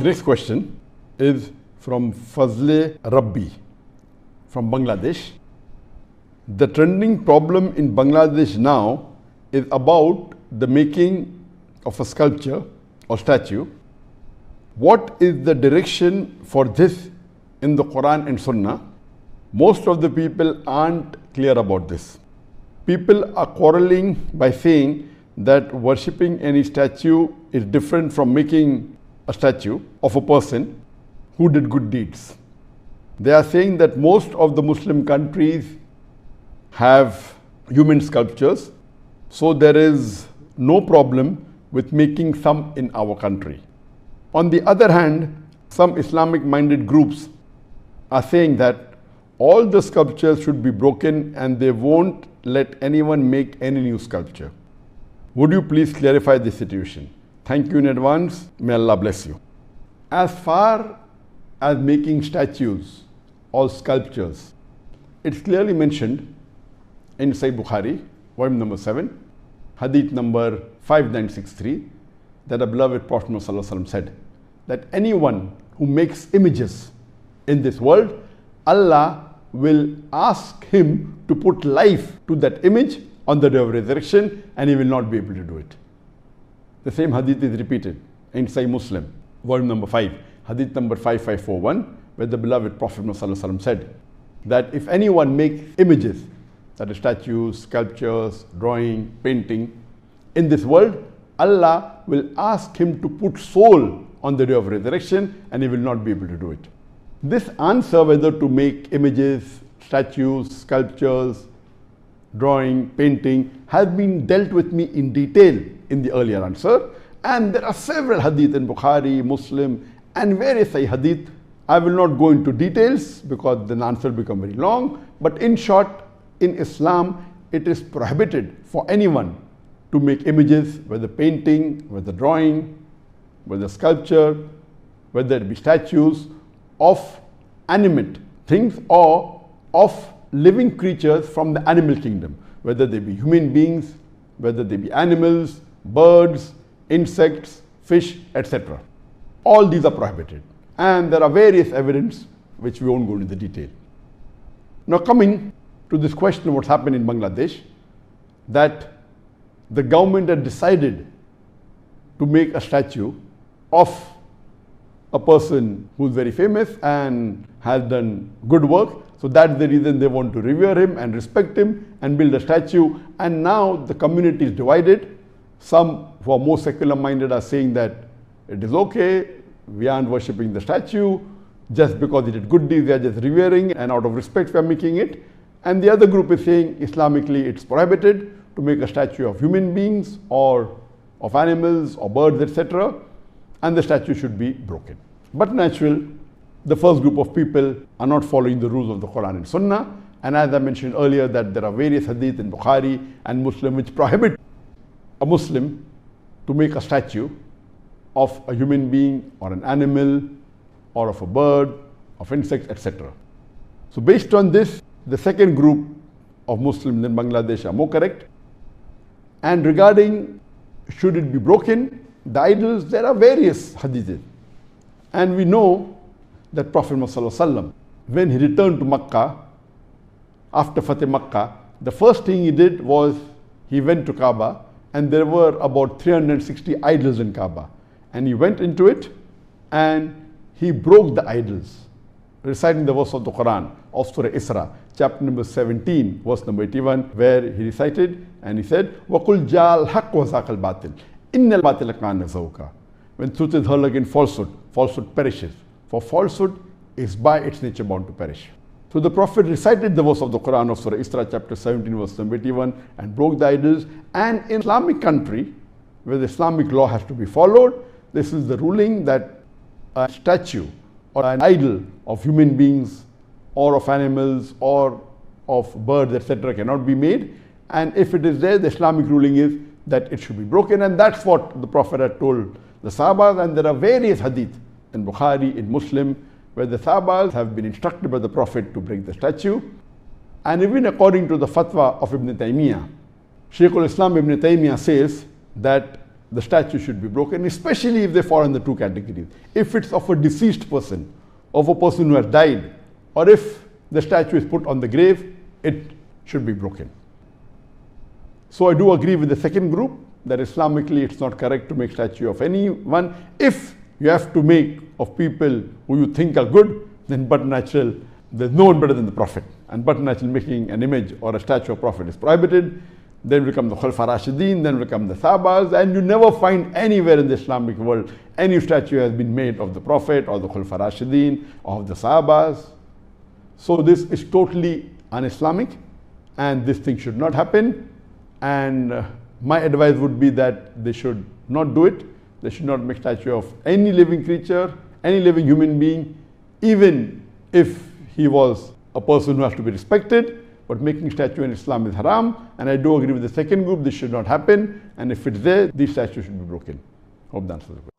Next question is from Fazle Rabbi from Bangladesh. The trending problem in Bangladesh now is about the making of a sculpture or statue. What is the direction for this in the Quran and Sunnah? Most of the people aren't clear about this. People are quarreling by saying that worshipping any statue is different from making a statue of a person who did good deeds. They are saying that most of the Muslim countries have human sculptures, so there is no problem with making some in our country. On the other hand, some Islamic-minded groups are saying that all the sculptures should be broken and they won't let anyone make any new sculpture. Would you please clarify this situation? Thank you in advance. May Allah bless you. As far as making statues or sculptures, it's clearly mentioned in Sahih Bukhari, volume number 7, hadith number 5963, that the beloved Prophet ﷺ said that anyone who makes images in this world, Allah will ask him to put life to that image on the day of resurrection, and he will not be able to do it. The same hadith is repeated in Sahih Muslim, volume number 5, hadith number 5541, where the beloved Prophet ﷺ said that if anyone makes images, that is statues, sculptures, drawing, painting, in this world, Allah will ask him to put soul on the day of resurrection, and he will not be able to do it. This answer, whether to make images, statues, sculptures, drawing, painting, has been dealt with me in detail in the earlier answer, and there are several hadith in Bukhari, Muslim, and various hadith. I will not go into details because the answer will become very long, but in short, in Islam, it is prohibited for anyone to make images, whether painting, whether drawing, whether sculpture, whether it be statues of animate things or of living creatures from the animal kingdom, whether they be human beings, whether they be animals, birds, insects, fish, etc. All these are prohibited. And there are various evidence which we won't go into the detail. Now coming to this question of what's happened in Bangladesh, that the government had decided to make a statue of a person who's very famous and has done good work. So that's the reason they want to revere him and respect him and build a statue. And now the community is divided. Some who are more secular minded are saying that it is okay, we aren't worshipping the statue, just because he did good deeds, they are just revering, and out of respect we are making it. And the other group is saying Islamically it's prohibited to make a statue of human beings or of animals or birds, etc. and the statue should be broken. But natural, the first group of people are not following the rules of the Quran and Sunnah, and as I mentioned earlier that there are various hadith in Bukhari and Muslim which prohibit a Muslim to make a statue of a human being or an animal or of a bird, of insects, etc. So based on this, the second group of Muslims in Bangladesh are more correct. And regarding should it be broken, the idols, there are various hadiths. And we know that Prophet ﷺ, when he returned to Makkah, after Fateh Makkah, the first thing he did was he went to Kaaba, and there were about 360 idols in Kaaba. And he went into it and he broke the idols, reciting the verse of the Quran of Surah Isra, chapter number 17, verse number 81, where he recited and he said, وَقُلْ جَاءَ الْحَقُّ وَزَاقَ الْبَاطِلِ إِنَّ الْبَاطِلَ كَانَ زَهُوقًا. When truth is hurled against falsehood, falsehood perishes. For falsehood is by its nature bound to perish. So the Prophet recited the verse of the Quran of Surah Isra, chapter 17, verse number 81, and broke the idols. And in Islamic country, where the Islamic law has to be followed, this is the ruling that a statue or an idol of human beings or of animals or of birds, etc. cannot be made. And if it is there, the Islamic ruling is that it should be broken. And that's what the Prophet had told the Sahabas. And there are various hadith in Bukhari, in Muslim, where the Sahabas have been instructed by the Prophet to break the statue. And even according to the fatwa of Ibn Taymiyyah, Shaykh al-Islam Ibn Taymiyyah says that the statue should be broken, especially if they fall in the two categories. If it's of a deceased person, of a person who has died, or if the statue is put on the grave, it should be broken. So I do agree with the second group that Islamically it's not correct to make statue of anyone. If you have to make of people who you think are good, then but natural, there's no one better than the Prophet. And but natural making an image or a statue of Prophet is prohibited. Then will come the Khulafa Rashidin, then will come the Sahabas, and you never find anywhere in the Islamic world any statue has been made of the Prophet or the Khulafa Rashidin or of the Sahabas. So this is totally un-Islamic, and this thing should not happen. And my advice would be that they should not do it. They should not make statue of any living creature, any living human being, even if he was a person who has to be respected. But making statue in Islam is haram, and I do agree with the second group, this should not happen, and if it's there, these statues should be broken. Hope that answers the question.